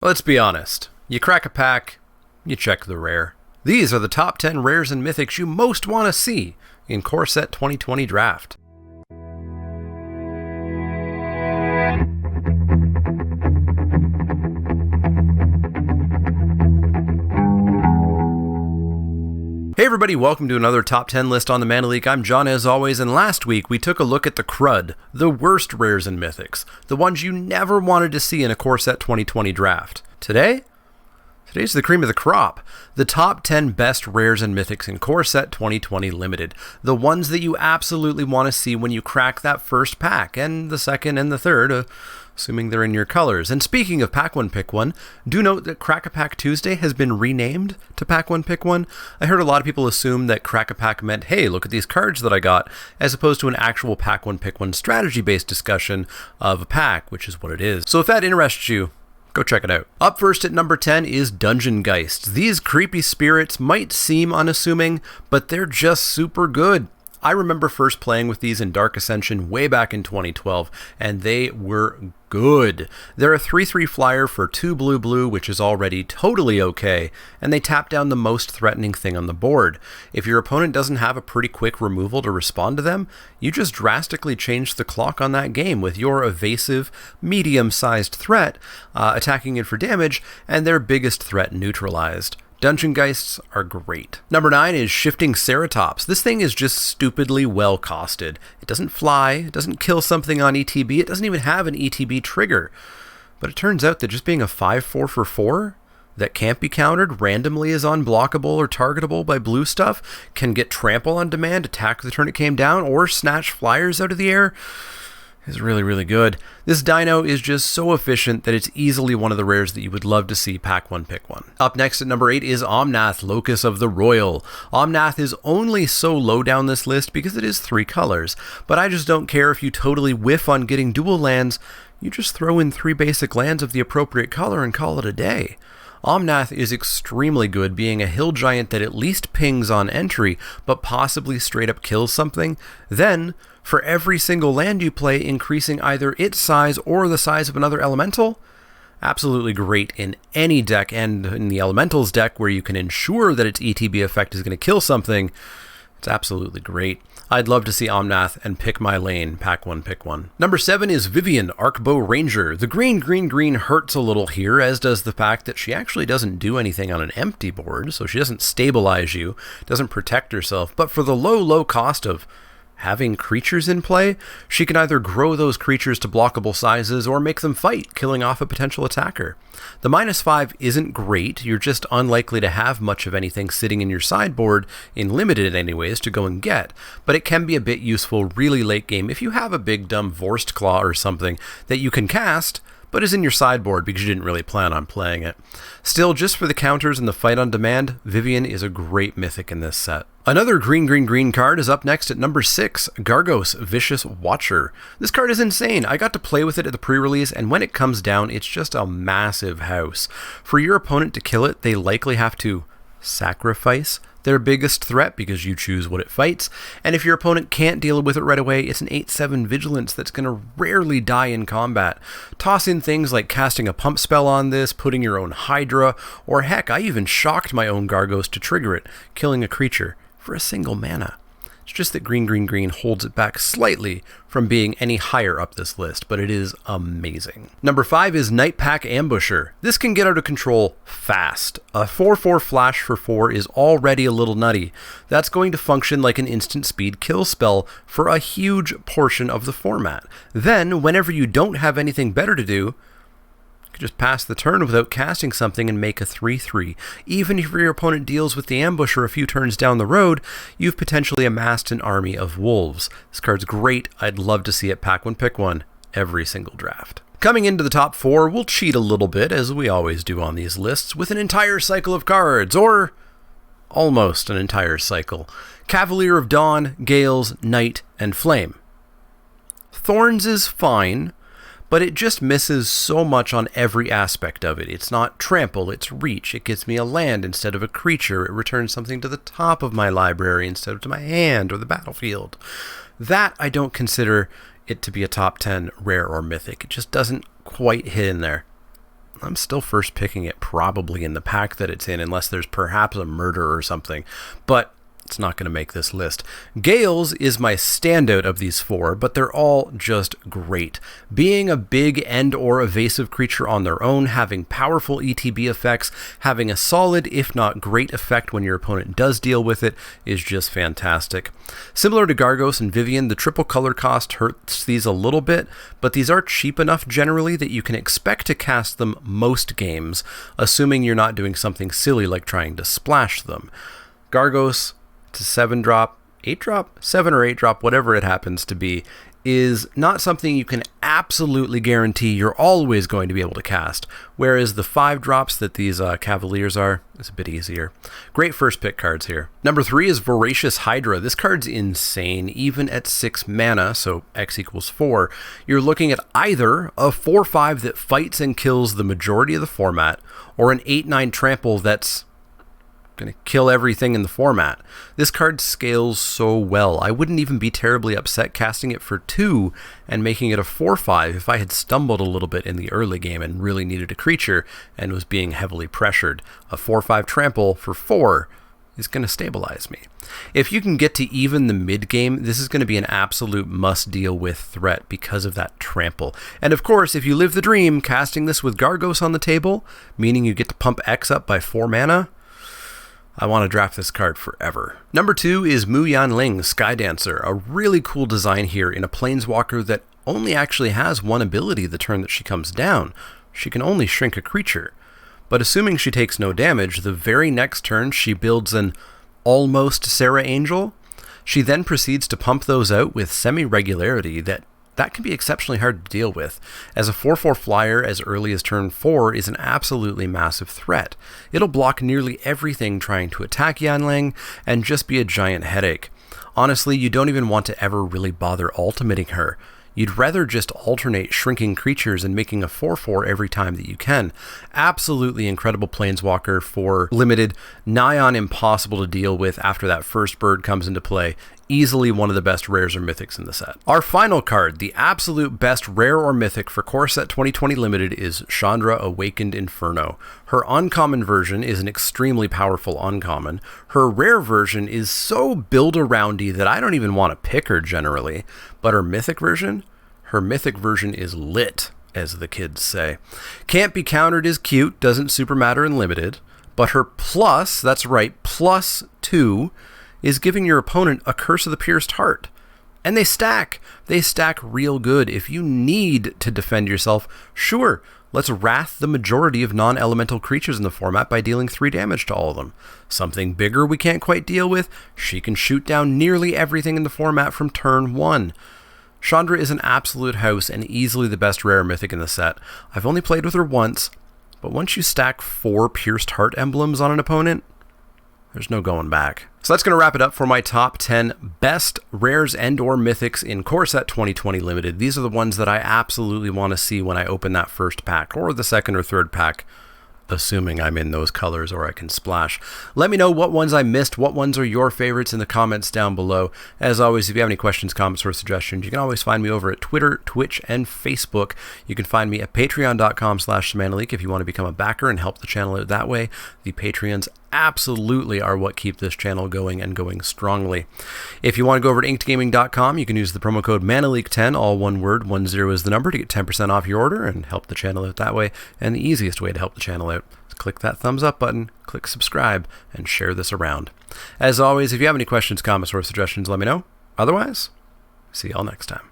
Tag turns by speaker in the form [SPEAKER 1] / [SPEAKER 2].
[SPEAKER 1] Let's be honest. You crack a pack, you check the rare. These are the top 10 rares and mythics you most want to see in Core Set 2020 Draft. Hey everybody, welcome to another top 10 list on the Mana Leek. I'm John as always, and last week we took a look at the crud, the worst rares and mythics, the ones you never wanted to see in a Core Set 2020 Draft. Today's the cream of the crop. The top 10 best rares and mythics in Core Set 2020 Limited. The ones that you absolutely want to see when you crack that first pack, and the second and the third, assuming they're in your colors. And speaking of Pack 1 Pick 1, do note that Crack a Pack Tuesday has been renamed to Pack 1 Pick 1. I heard a lot of people assume that Crack a Pack meant, hey, look at these cards that I got, as opposed to an actual Pack 1 Pick 1 strategy-based discussion of a pack, which is what it is. So if that interests you, go check it out. Up first at number 10 is Dungeon Geist. These creepy spirits might seem unassuming, but they're just super good. I remember first playing with these in Dark Ascension way back in 2012, and they were good. They're a 3/3 flyer for 2 blue, which is already totally okay, and they tap down the most threatening thing on the board. If your opponent doesn't have a pretty quick removal to respond to them, you just drastically change the clock on that game with your evasive, medium-sized threat attacking it for damage, and their biggest threat neutralized. Dungeon Geists are great. Number 9 is Shifting Seratops. This thing is just stupidly well costed. It doesn't fly, it doesn't kill something on ETB, it doesn't even have an ETB trigger. But it turns out that just being a 5/4 for 4 that can't be countered, randomly is unblockable or targetable by blue stuff, can get trample on demand, attack the turn it came down, or snatch flyers out of the air, is really, really good. This dino is just so efficient that it's easily one of the rares that you would love to see Pack 1 Pick 1. Up next at number 8 is Omnath, Locus of the Royal. Omnath is only so low down this list because it is 3 colors, but I just don't care if you totally whiff on getting dual lands. You just throw in 3 basic lands of the appropriate color and call it a day. Omnath is extremely good, being a hill giant that at least pings on entry, but possibly straight up kills something. Then, for every single land you play, increasing either its size or the size of another elemental. Absolutely great in any deck, and in the elementals deck where you can ensure that its ETB effect is going to kill something. It's absolutely great. I'd love to see Omnath and pick my lane, Pack 1 Pick 1. Number 7 is Vivienne, Arcbow Ranger. The green hurts a little here, as does the fact that she actually doesn't do anything on an empty board, so she doesn't stabilize you, doesn't protect herself, but for the low cost of having creatures in play, she can either grow those creatures to blockable sizes or make them fight, killing off a potential attacker. The -5 isn't great, you're just unlikely to have much of anything sitting in your sideboard, in limited anyways, to go and get, but it can be a bit useful really late game if you have a big dumb Vorst Claw or something that you can cast, but is in your sideboard because you didn't really plan on playing it. Still, just for the counters and the fight on demand, Vivienne is a great mythic in this set. Another green card is up next at number 6, Gargos, Vicious Watcher. This card is insane. I got to play with it at the pre-release, and when it comes down, it's just a massive house. For your opponent to kill it, they likely have to sacrifice their biggest threat because you choose what it fights, and if your opponent can't deal with it right away, it's an 8/7 Vigilance that's going to rarely die in combat. Toss in things like casting a pump spell on this, putting your own Hydra, or heck, I even shocked my own Gargos to trigger it, killing a creature for a single mana. It's just that green holds it back slightly from being any higher up this list, but it is amazing. Number 5 is Nightpack Ambusher. This can get out of control fast. A 4/4 flash for 4 is already a little nutty. That's going to function like an instant speed kill spell for a huge portion of the format. Then, whenever you don't have anything better to do, just pass the turn without casting something and make a 3/3. Even if your opponent deals with the ambusher a few turns down the road, you've potentially amassed an army of wolves. This card's great. I'd love to see it Pack 1 Pick 1 every single draft. Coming into the top 4, we'll cheat a little bit, as we always do on these lists, with an entire cycle of cards, or almost an entire cycle. Cavalier of Dawn, Gales, Night, and Flame. Thorns is fine, but it just misses so much on every aspect of it. It's not trample, it's reach. It gives me a land instead of a creature. It returns something to the top of my library instead of to my hand or the battlefield. That I don't consider it to be a top 10 rare or mythic. It just doesn't quite hit in there. I'm still first picking it probably in the pack that it's in, unless there's perhaps a murder or something. But it's not going to make this list. Gales is my standout of these four, but they're all just great. Being a big and or evasive creature on their own, having powerful ETB effects, having a solid if not great effect when your opponent does deal with it is just fantastic. Similar to Gargos and Vivienne, the triple color cost hurts these a little bit, but these are cheap enough generally that you can expect to cast them most games, assuming you're not doing something silly like trying to splash them. Gargos, it's a 7-drop, 8-drop, 7 or 8-drop, whatever it happens to be, is not something you can absolutely guarantee you're always going to be able to cast, whereas the 5-drops that these Cavaliers are, is a bit easier. Great first pick cards here. Number 3 is Voracious Hydra. This card's insane, even at 6 mana, so X equals 4. You're looking at either a 4/5 that fights and kills the majority of the format, or an 8/9 trample that's going to kill everything in the format. This card scales so well. I wouldn't even be terribly upset casting it for 2 and making it a 4/5 if I had stumbled a little bit in the early game and really needed a creature and was being heavily pressured. A 4/5 trample for 4 is going to stabilize me. If you can get to even the mid game, this is going to be an absolute must deal with threat because of that trample. And of course, if you live the dream, casting this with Gargos on the table, meaning you get to pump X up by 4 mana, I want to draft this card forever. Number 2 is Mu Yanling, Sky Dancer, a really cool design here in a Planeswalker that only actually has one ability the turn that she comes down. She can only shrink a creature. But assuming she takes no damage, the very next turn she builds an almost Sarah Angel. She then proceeds to pump those out with semi-regularity that can be exceptionally hard to deal with, as a 4/4 flyer as early as turn 4 is an absolutely massive threat. It'll block nearly everything trying to attack Yanling and just be a giant headache. Honestly, you don't even want to ever really bother ultimating her. You'd rather just alternate shrinking creatures and making a 4/4 every time that you can. Absolutely incredible Planeswalker for limited, nigh on impossible to deal with after that first bird comes into play. Easily one of the best rares or mythics in the set. Our final card, the absolute best rare or mythic for Core Set 2020 Limited, is Chandra, Awakened Inferno. Her uncommon version is an extremely powerful uncommon. Her rare version is so build-aroundy that I don't even want to pick her generally. But her mythic version is lit, as the kids say. Can't be countered is cute, doesn't super matter in Limited. But her plus, that's right, +2, is giving your opponent a Curse of the Pierced Heart. And they stack. They stack real good. If you need to defend yourself, sure, let's wrath the majority of non-elemental creatures in the format by dealing 3 damage to all of them. Something bigger we can't quite deal with, she can shoot down nearly everything in the format from turn 1. Chandra is an absolute house and easily the best rare mythic in the set. I've only played with her once, but once you stack 4 Pierced Heart emblems on an opponent, there's no going back. So that's going to wrap it up for my top 10 best rares and or mythics in Core Set 2020 Limited. These are the ones that I absolutely want to see when I open that first pack or the second or third pack, assuming I'm in those colors or I can splash. Let me know what ones I missed, what ones are your favorites in the comments down below. As always, if you have any questions, comments, or suggestions, you can always find me over at Twitter, Twitch, and Facebook. You can find me at patreon.com/themanaleek if you want to become a backer and help the channel out that way. The Patreons absolutely are what keep this channel going and going strongly. If you want to go over to inkedgaming.com, you can use the promo code MANALEEK10, all one word, 10 is the number, to get 10% off your order and help the channel out that way. And the easiest way to help the channel out is click that thumbs up button, click subscribe, and share this around. As always, if you have any questions, comments, or suggestions, let me know. Otherwise, see y'all next time.